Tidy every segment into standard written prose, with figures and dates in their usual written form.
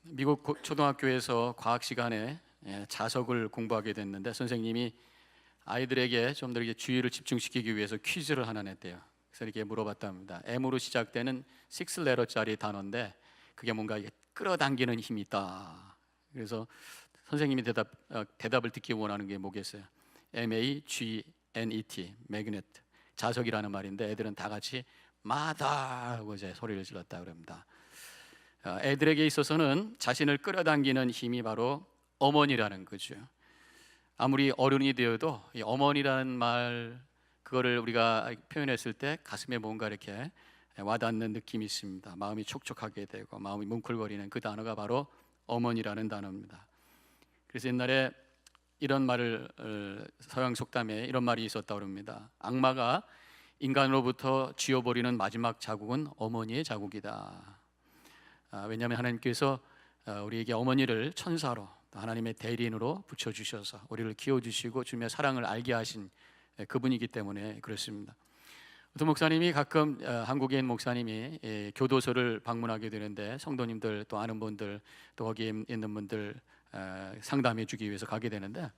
미국 초등학교에서 과학 시간에 자석을 공부하게 됐는데 선생님이 아이들에게 좀 더 주의를 집중시키기 위해서 퀴즈를 하나 냈대요. 그래서 이렇게 물어봤답니다. M으로 시작되는 6레터짜리 단어인데 그게 뭔가 끌어당기는 힘이 있다. 그래서 선생님이 대답을 듣기 원하는 게 뭐겠어요? MAGNET, magnet, 자석이라는 말인데 애들은 다 같이 마다 하고 이제 소리를 질렀다 그럽니다. 애들에게 있어서는 자신을 끌어당기는 힘이 바로 어머니라는 거죠. 아무리 어른이 되어도 이 어머니라는 말 그거를 우리가 표현했을 때 가슴에 뭔가 이렇게 와닿는 느낌이 있습니다. 마음이 촉촉하게 되고 마음이 뭉클거리는 그 단어가 바로 어머니라는 단어입니다. 그래서 옛날에 이런 말을 서양 속담에 이런 말이 있었다고 합니다. 악마가 인간으로부터 지워버리는 마지막 자국은 어머니의 자국이다. 왜냐하면 하나님께서 우리에게 어머니를 천사로 하나님의 대리인으로 붙여주셔서 우리를 키워주시고 주님의 사랑을 알게 하신 그분이기 때문에 그렇습니다. 어떤 목사님이 가끔 한국에 있는 목사님이 교도소를 방문하게 되는데 성도님들 또 아는 분들 또 거기에 있는 분들 상담해 주기 위해서 가게 되는데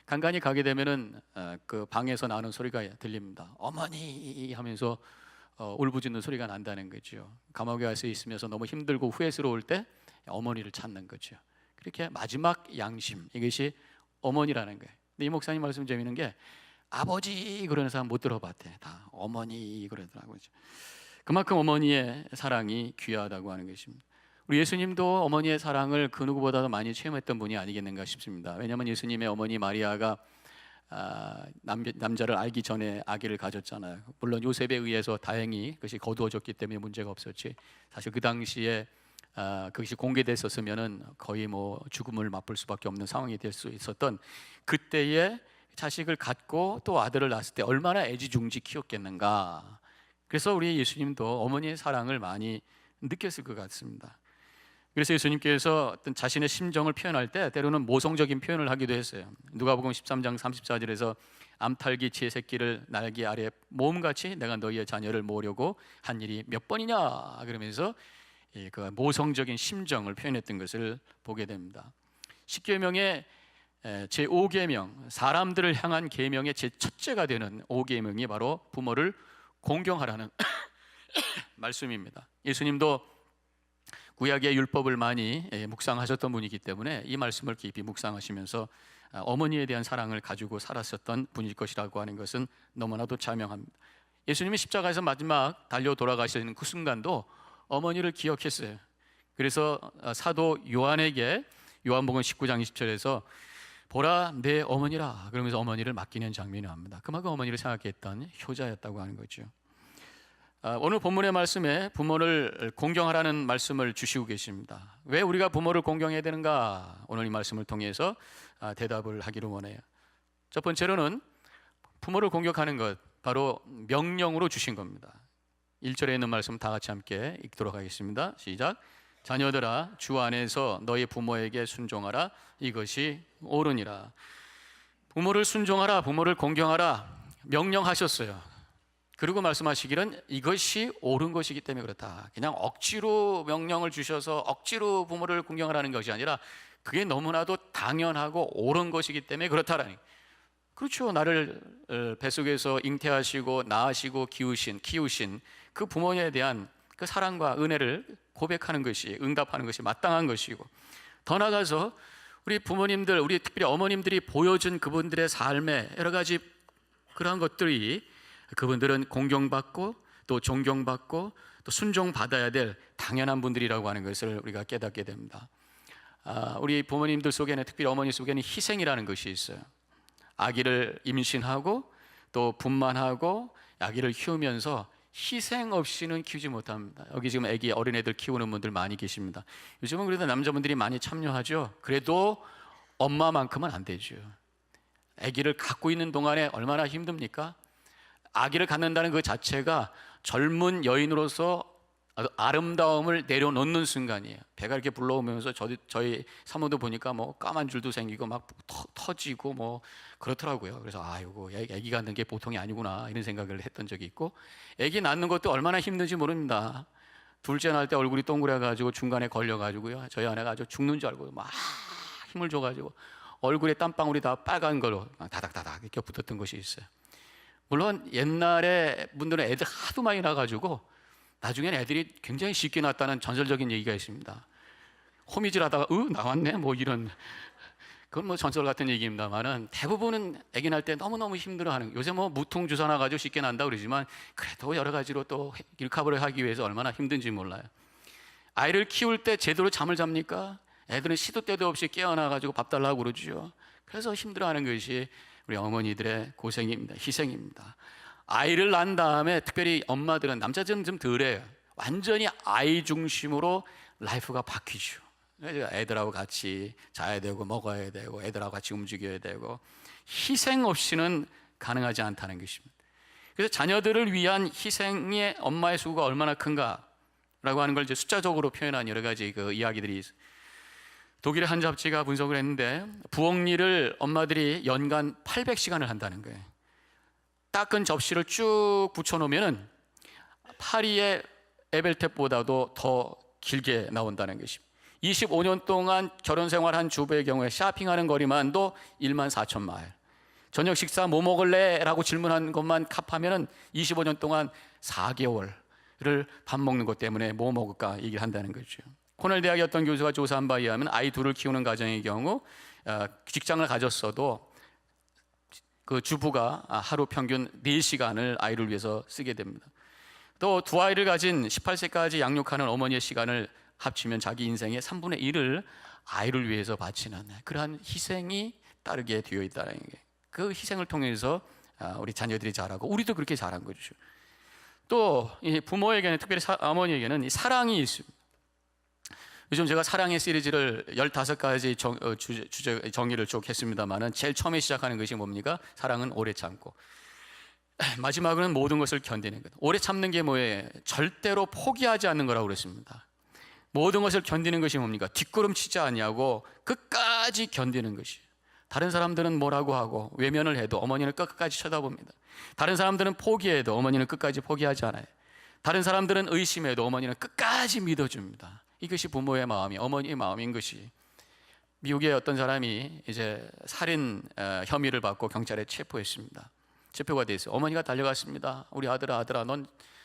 간간히 가게 되면은 그 방에서 나는 소리가 들립니다. 어머니 하면서 울부짖는 소리가 난다는 거죠. 감옥에 와서 있으면서 너무 힘들고 후회스러울 때 어머니를 찾는 거죠. 그렇게 마지막 양심, 이것이 어머니라는 거예요. 근데 이 목사님 말씀 재미있는 게 아버지 그러는 사람 못 들어봤대. 다 어머니 그러더라고요. 그만큼 어머니의 사랑이 귀하다고 하는 것입니다. 우리 예수님도 어머니의 사랑을 그 누구보다도 많이 체험했던 분이 아니겠는가 싶습니다. 왜냐하면 예수님의 어머니 마리아가 남자를 알기 전에 아기를 가졌잖아요. 물론 요셉에 의해서 다행히 그것이 거두어졌기 때문에 문제가 없었지. 사실 그 당시에 그것이 공개됐었으면은 거의 뭐 죽음을 맛볼 수밖에 없는 상황이 될 수 있었던 그때에 자식을 갖고 또 아들을 낳았을 때 얼마나 애지중지 키웠겠는가. 그래서 우리 예수님도 어머니의 사랑을 많이 느꼈을 것 같습니다. 그래서 예수님께서 어떤 자신의 심정을 표현할 때 때로는 모성적인 표현을 하기도 했어요. 누가복음 13장 34절에서 암탉이 새끼를 날개 아래 모음같이 내가 너희의 자녀를 모으려고 한 일이 몇 번이냐 그러면서 그 모성적인 심정을 표현했던 것을 보게 됩니다. 십계명의 제5계명, 사람들을 향한 계명의 제1째가 되는 5계명이 바로 부모를 공경하라는 말씀입니다. 예수님도 구약의 율법을 많이 묵상하셨던 분이기 때문에 이 말씀을 깊이 묵상하시면서 어머니에 대한 사랑을 가지고 살았었던 분일 것이라고 하는 것은 너무나도 자명합니다. 예수님이 십자가에서 마지막 달려 돌아가시는 그 순간도 어머니를 기억했어요. 그래서 사도 요한에게 요한복음 19장 20절에서 보라 내 어머니라 그러면서 어머니를 맡기는 장면이 나옵니다. 그만큼 어머니를 생각했던 효자였다고 하는 거죠. 오늘 본문의 말씀에 부모를 공경하라는 말씀을 주시고 계십니다. 왜 우리가 부모를 공경해야 되는가? 오늘 이 말씀을 통해서 대답을 하기를 원해요. 첫 번째로는 부모를 공경하는 것 바로 명령으로 주신 겁니다. 1절에 있는 말씀 다 같이 함께 읽도록 하겠습니다. 시작. 자녀들아 주 안에서 너희 부모에게 순종하라. 이것이 옳으니라. 부모를 순종하라, 부모를 공경하라 명령하셨어요. 그리고 말씀하시기는 이것이 옳은 것이기 때문에 그렇다. 그냥 억지로 명령을 주셔서 억지로 부모를 공경하라는 것이 아니라 그게 너무나도 당연하고 옳은 것이기 때문에 그렇다라는. 그렇죠. 나를 뱃속에서 잉태하시고 낳으시고 키우신 그 부모에 대한 그 사랑과 은혜를 고백하는 것이, 응답하는 것이 마땅한 것이고, 더 나아가서 우리 부모님들, 우리 특별히 어머님들이 보여준 그분들의 삶의 여러 가지 그러한 것들이 그분들은 공경받고 또 존경받고 또 순종받아야 될 당연한 분들이라고 하는 것을 우리가 깨닫게 됩니다. 우리 부모님들 속에는, 특별히 어머니 속에는 희생이라는 것이 있어요. 아기를 임신하고 또 분만하고 아기를 키우면서 희생 없이는 키우지 못합니다. 여기 지금 아기 어린애들 키우는 분들 많이 계십니다. 요즘은 그래도 남자분들이 많이 참여하죠. 그래도 엄마만큼은 안 되죠. 아기를 갖고 있는 동안에 얼마나 힘듭니까? 아기를 갖는다는 그 자체가 젊은 여인으로서 아름다움을 내려놓는 순간이에요. 배가 이렇게 불러오면서 저희 사모도 보니까 뭐 까만 줄도 생기고 막 터지고 뭐 그렇더라고요. 그래서 아이고 아기 갖는 게 보통이 아니구나 이런 생각을 했던 적이 있고, 아기 낳는 것도 얼마나 힘든지 모릅니다. 둘째 날 때 얼굴이 동그래가지고 중간에 걸려가지고요, 저희 아내가 아주 죽는 줄 알고 막 힘을 줘가지고 얼굴에 땀방울이 다 빨간 걸로 다닥다닥 이렇게 붙었던 것이 있어요. 물론 옛날에 분들은 애들 하도 많이 낳아가지고 나중에는 애들이 굉장히 쉽게 낳았다는 전설적인 얘기가 있습니다. 호미질하다가 나왔네 뭐 이런, 그건 뭐 전설 같은 얘기입니다만은 대부분은 아기 낳을 때 너무너무 힘들어하는, 요새 뭐 무통 주사 나가지고 쉽게 난다 그러지만 그래도 여러 가지로 또 리커버리 하기 위해서 얼마나 힘든지 몰라요. 아이를 키울 때 제대로 잠을 잡니까? 애들은 시도 때도 없이 깨어나가지고 밥 달라고 그러죠. 그래서 힘들어하는 것이 우리 어머니들의 고생입니다. 희생입니다. 아이를 낳은 다음에 특별히 엄마들은, 남자들은 좀 덜해요. 완전히 아이 중심으로 라이프가 바뀌죠. 애들하고 같이 자야 되고 먹어야 되고 애들하고 같이 움직여야 되고 희생 없이는 가능하지 않다는 것입니다. 그래서 자녀들을 위한 희생의 엄마의 수고가 얼마나 큰가라고 하는 걸 이제 숫자적으로 표현한 여러 가지 그 이야기들이 있어요. 독일의 한 잡지가 분석을 했는데 부엌 일을 엄마들이 연간 800시간을 한다는 거예요. 닦은 접시를 쭉 붙여놓으면 파리의 에벨탑보다도 더 길게 나온다는 것입니다. 25년 동안 결혼 생활한 주부의 경우에 쇼핑하는 거리만도 14,000마일. 저녁 식사 뭐 먹을래? 라고 질문한 것만 값하면 25년 동안 4개월을 밥 먹는 것 때문에 뭐 먹을까 얘기를 한다는 거죠. 코넬 대학의 어떤 교수가 조사한 바에 의하면 아이 둘을 키우는 가정의 경우 직장을 가졌어도 그 주부가 하루 평균 4시간을 아이를 위해서 쓰게 됩니다. 또 두 아이를 가진 18세까지 양육하는 어머니의 시간을 합치면 자기 인생의 3분의 1을 아이를 위해서 바치는 그러한 희생이 따르게 되어 있다는 게, 그 희생을 통해서 우리 자녀들이 자라고 우리도 그렇게 자란 거죠. 또 부모에게는, 특별히 어머니에게는 이 사랑이 있습니다. 요즘 제가 사랑의 시리즈를 15가지 정의를 쭉 했습니다만은 제일 처음에 시작하는 것이 뭡니까? 사랑은 오래 참고 마지막으로는 모든 것을 견디는 것. 오래 참는 게 뭐예요? 절대로 포기하지 않는 거라고 그랬습니다. 모든 것을 견디는 것이 뭡니까? 뒷걸음치지 않냐고 끝까지 견디는 것이. 다른 사람들은 뭐라고 하고 외면을 해도 어머니는 끝까지 쳐다봅니다. 다른 사람들은 포기해도 어머니는 끝까지 포기하지 않아요. 다른 사람들은 의심해도 어머니는 끝까지 믿어줍니다. 이것이 부모의 마음이, 어머니의 마음인 것이. 미국의 어떤 사람이 이제 살인 혐의를 받고 경찰에 체포했습니다. 체포가 됐어요. 어머니가 달려갔습니다. 우리 아들아,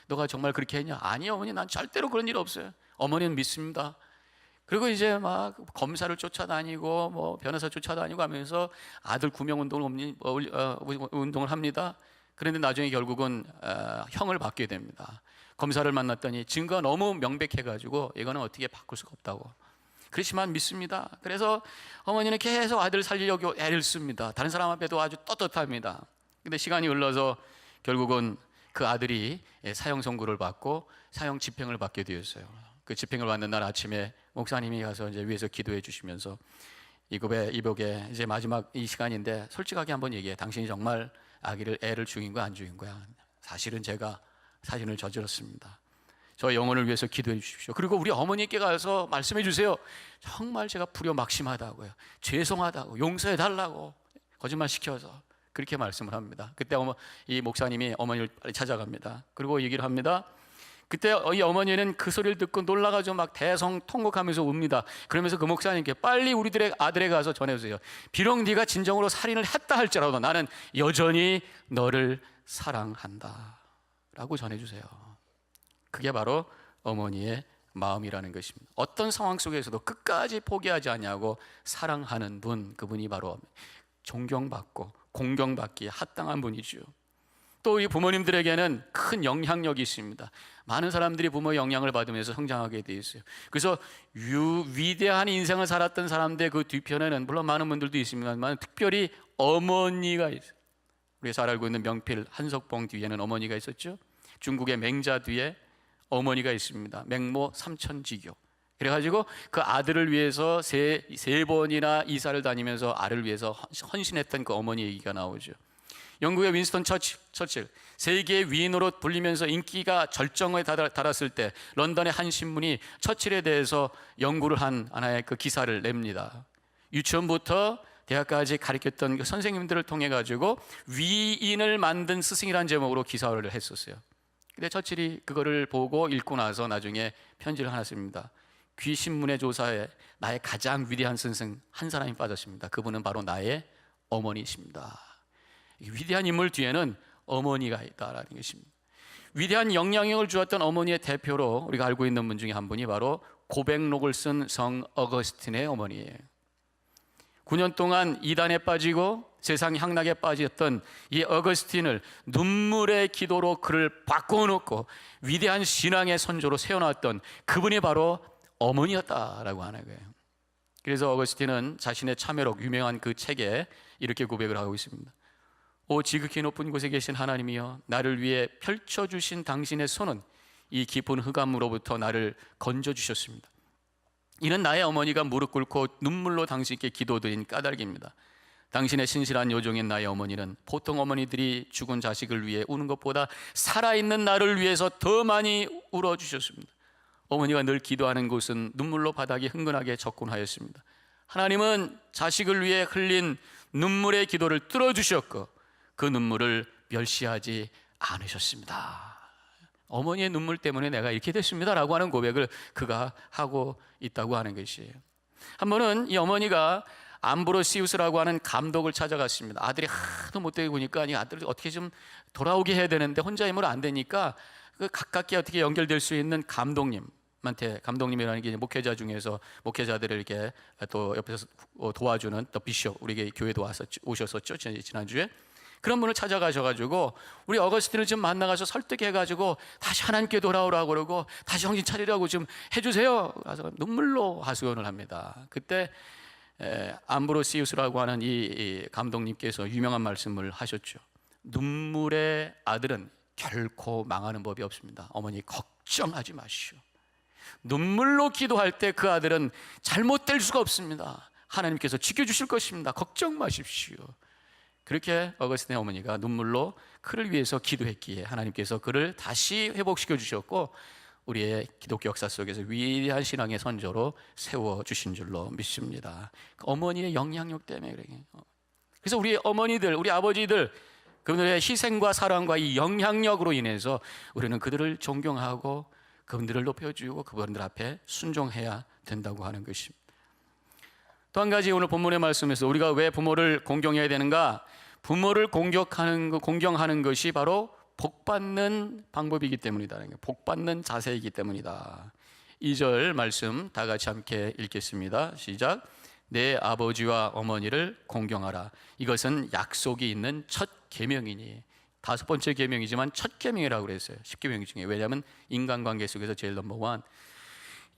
너가 정말 그렇게 했냐? 아니 어머니, 난 절대로 그런 일 없어요. 어머니는 믿습니다. 그리고 이제 막 검사를 쫓아다니고 뭐 변호사 쫓아다니고 하면서 아들 구명 운동을 합니다. 그런데 나중에 결국은 형을 받게 됩니다. 검사를 만났더니 증거가 너무 명백해가지고 이거는 어떻게 바꿀 수가 없다고. 그렇지만 믿습니다. 그래서 어머니는 계속 아들 살리려고 애를 씁니다. 다른 사람 앞에도 아주 떳떳합니다. 근데 시간이 흘러서 결국은 그 아들이 사형 선고를 받고 사형 집행을 받게 되었어요. 그 집행을 받는 날 아침에 목사님이 가서 이제 위에서 기도해 주시면서 이복에 이제 마지막 이 시간인데 솔직하게 한번 얘기해. 당신이 정말 애를 죽인 거야, 안 죽인 거야? 사실은 제가 살인을 저질렀습니다. 저 영혼을 위해서 기도해 주십시오. 그리고 우리 어머니께 가서 말씀해 주세요. 정말 제가 불효막심하다고요. 죄송하다고, 용서해 달라고 거짓말 시켜서 그렇게 말씀을 합니다. 그때 이 목사님이 어머니를 빨리 찾아갑니다. 그리고 얘기를 합니다. 그때 이 어머니는 그 소리를 듣고 놀라가지고 막 대성통곡하면서 웁니다. 그러면서 그 목사님께 빨리 우리들의 아들에 가서 전해주세요. 비록 네가 진정으로 살인을 했다 할지라도 나는 여전히 너를 사랑한다 라고 전해주세요. 그게 바로 어머니의 마음이라는 것입니다. 어떤 상황 속에서도 끝까지 포기하지 않냐고 사랑하는 분, 그분이 바로 존경받고 공경받기에 합당한 분이죠. 또 이 부모님들에게는 큰 영향력이 있습니다. 많은 사람들이 부모의 영향을 받으면서 성장하게 돼 있어요. 그래서 위대한 인생을 살았던 사람들의 그 뒤편에는 물론 많은 분들도 있습니다만 특별히 어머니가 있어요. 우리가 잘 알고 있는 명필 한석봉 뒤에는 어머니가 있었죠. 중국의 맹자 뒤에 어머니가 있습니다. 맹모 삼천지교. 그래가지고 그 아들을 위해서 세 번이나 이사를 다니면서 아를 위해서 헌신했던 그 어머니 얘기가 나오죠. 영국의 윈스턴 처칠, 세계의 위인으로 불리면서 인기가 절정에 달았을 때 런던의 한 신문이 처칠에 대해서 연구를 한 하나의 그 기사를 냅니다. 유치원부터 대학까지 가르쳤던 그 선생님들을 통해 가지고 위인을 만든 스승이라는 제목으로 기사를 했었어요. 근데 처칠이 그거를 보고 읽고 나서 나중에 편지를 하나 씁니다. 귀신문의 조사에 나의 가장 위대한 스승 한 사람이 빠졌습니다. 그분은 바로 나의 어머니십니다. 위대한 인물 뒤에는 어머니가 있다라는 것입니다. 위대한 영향력을 주었던 어머니의 대표로 우리가 알고 있는 분 중에 한 분이 바로 고백록을 쓴 성 어거스틴의 어머니예요. 9년 동안 이단에 빠지고 세상 향락에 빠졌던 이 어거스틴을 눈물의 기도로 그를 바꿔놓고 위대한 신앙의 선조로 세워놨던 그분이 바로 어머니였다라고 하는 거예요. 그래서 어거스틴은 자신의 참회록 유명한 그 책에 이렇게 고백을 하고 있습니다. 오 지극히 높은 곳에 계신 하나님이여, 나를 위해 펼쳐주신 당신의 손은 이 깊은 흑암으로부터 나를 건져주셨습니다. 이는 나의 어머니가 무릎 꿇고 눈물로 당신께 기도드린 까닭입니다. 당신의 신실한 요종인 나의 어머니는 보통 어머니들이 죽은 자식을 위해 우는 것보다 살아있는 나를 위해서 더 많이 울어주셨습니다. 어머니가 늘 기도하는 곳은 눈물로 바닥이 흥건하게 접근하였습니다. 하나님은 자식을 위해 흘린 눈물의 기도를 뚫어주셨고 그 눈물을 멸시하지 않으셨습니다. 어머니의 눈물 때문에 내가 이렇게 됐습니다 라고 하는 고백을 그가 하고 있다고 하는 것이에요. 한 번은 이 어머니가 암브로시우스라고 하는 감독을 찾아갔습니다. 아들이 하도 못되게 구니까 이 아들을 어떻게 좀 돌아오게 해야 되는데 혼자 힘으로 안 되니까 그 가깝게 어떻게 연결될 수 있는 감독님한테, 감독님이라는 게 목회자 중에서 목회자들을 이렇게 또 옆에서 도와주는 또 비숍, 우리 교회도 오셨었죠 지난주에. 그런 분을 찾아가셔가지고 우리 어거스틴을 좀 만나가서 설득해가지고 다시 하나님께 돌아오라고 그러고 다시 정신 차리라고 좀 해주세요. 그래서 눈물로 하소연을 합니다. 그때 암브로시우스라고 하는 이 감독님께서 유명한 말씀을 하셨죠. 눈물의 아들은 결코 망하는 법이 없습니다. 어머니 걱정하지 마시오. 눈물로 기도할 때 그 아들은 잘못될 수가 없습니다. 하나님께서 지켜주실 것입니다. 걱정 마십시오. 그렇게 어거스틴의 어머니가 눈물로 그를 위해서 기도했기에 하나님께서 그를 다시 회복시켜 주셨고 우리의 기독교 역사 속에서 위대한 신앙의 선조로 세워주신 줄로 믿습니다. 어머니의 영향력 때문에 그래요. 그래서 우리 어머니들, 우리 아버지들, 그분들의 희생과 사랑과 이 영향력으로 인해서 우리는 그들을 존경하고 그분들을 높여주고 그분들 앞에 순종해야 된다고 하는 것입니다. 또 한 가지 오늘 본문의 말씀에서 우리가 왜 부모를 공경해야 되는가? 부모를 공경하는 것이 바로 복받는 방법이기 때문이다. 복받는 자세이기 때문이다. 2절 말씀 다 같이 함께 읽겠습니다. 시작. 내 아버지와 어머니를 공경하라. 이것은 약속이 있는 첫 계명이니. 5번째 계명이지만 첫 계명이라고 그랬어요. 10계명 중에. 왜냐하면 인간관계 속에서 제일 넘버원.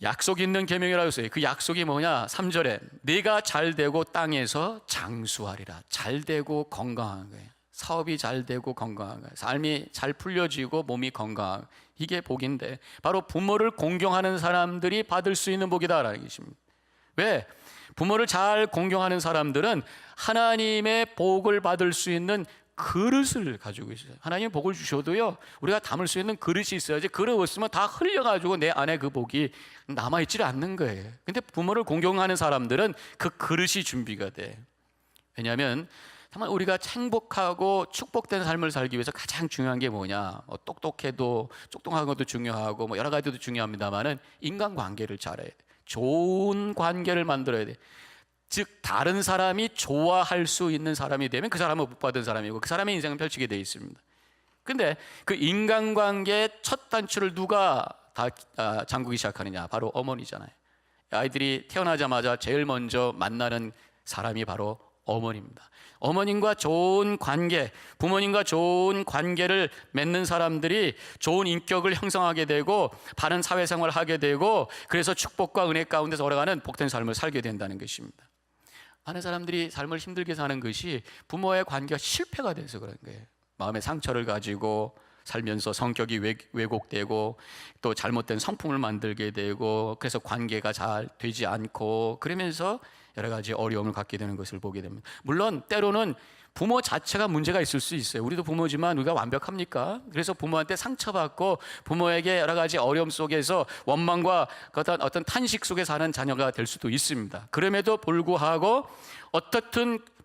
약속 있는 계명이라고 했어요. 그 약속이 뭐냐? 3절에 네가 잘되고 땅에서 장수하리라. 잘되고 건강한 거예요. 사업이 잘되고 건강한 거예요. 삶이 잘 풀려지고 몸이 건강한, 이게 복인데 바로 부모를 공경하는 사람들이 받을 수 있는 복이다라는 것입니다. 왜? 부모를 잘 공경하는 사람들은 하나님의 복을 받을 수 있는 그릇을 가지고 있어요. 하나님 복을 주셔도요, 우리가 담을 수 있는 그릇이 있어야지. 그릇 없으면 다 흘려가지고 내 안에 그 복이 남아있지 않는 거예요. 근데 부모를 공경하는 사람들은 그 그릇이 준비가 돼. 왜냐하면 정말 우리가 행복하고 축복된 삶을 살기 위해서 가장 중요한 게 뭐냐? 똑똑해도 똑똑한 것도 중요하고 여러 가지도 중요합니다만은 인간관계를 잘해. 좋은 관계를 만들어야 돼. 즉 다른 사람이 좋아할 수 있는 사람이 되면 그 사람은 복 받은 사람이고 그 사람의 인생을 펼치게 되어 있습니다. 근데 그 인간관계의 첫 단추를 누가 잠그기 시작하느냐? 바로 어머니잖아요. 아이들이 태어나자마자 제일 먼저 만나는 사람이 바로 어머니입니다. 어머님과 좋은 관계, 부모님과 좋은 관계를 맺는 사람들이 좋은 인격을 형성하게 되고 바른 사회생활을 하게 되고 그래서 축복과 은혜 가운데서 걸어가는 복된 삶을 살게 된다는 것입니다. 많은 사람들이 삶을 힘들게 사는 것이 부모의 관계가 실패가 돼서 그런 거예요. 마음의 상처를 가지고 살면서 성격이 왜곡되고 또 잘못된 성품을 만들게 되고 그래서 관계가 잘 되지 않고 그러면서 여러 가지 어려움을 갖게 되는 것을 보게 됩니다. 물론 때로는 부모 자체가 문제가 있을 수 있어요. 우리도 부모지만 우리가 완벽합니까? 그래서 부모한테 상처받고 부모에게 여러 가지 어려움 속에서 원망과 어떤 탄식 속에 사는 자녀가 될 수도 있습니다. 그럼에도 불구하고 어떻든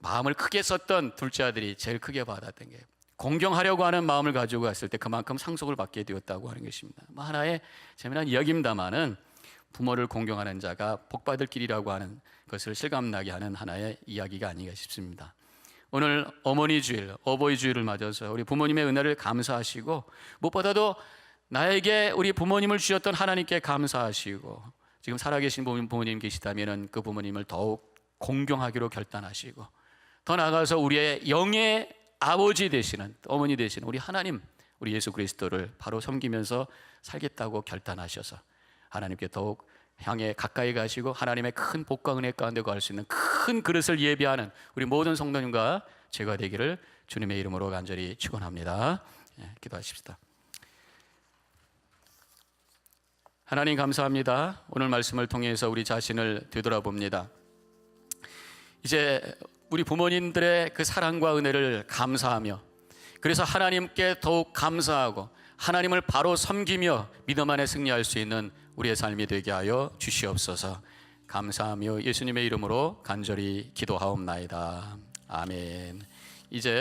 마음을 크게 썼던 둘째 아들이 제일 크게 받았던 게 공경하려고 하는 마음을 가지고 갔을 때 그만큼 상속을 받게 되었다고 하는 것입니다. 하나의 재미난 이야기입니다마는 부모를 공경하는 자가 복받을 길이라고 하는 것을 실감나게 하는 하나의 이야기가 아닌가 싶습니다. 오늘 어머니 주일, 어버이 주일을 맞아서 우리 부모님의 은혜를 감사하시고 무엇보다도 나에게 우리 부모님을 주셨던 하나님께 감사하시고 지금 살아계신 부모님 계시다면 그 부모님을 더욱 공경하기로 결단하시고 더 나아가서 우리의 영의 아버지 되시는 어머니 되시는 우리 하나님, 우리 예수 그리스도를 바로 섬기면서 살겠다고 결단하셔서 하나님께 더욱 향해 가까이 가시고 하나님의 큰 복과 은혜 가운데 갈 수 있는 큰 그릇을 예비하는 우리 모든 성도님과 제가 되기를 주님의 이름으로 간절히 축원합니다. 기도하십시다. 하나님 감사합니다. 오늘 말씀을 통해서 우리 자신을 되돌아봅니다. 이제 우리 부모님들의 그 사랑과 은혜를 감사하며 그래서 하나님께 더욱 감사하고 하나님을 바로 섬기며 믿음 안에 승리할 수 있는 우리의 삶이 되게 하여 주시옵소서. 감사하며 예수님의 이름으로 간절히 기도하옵나이다. 아멘. 이제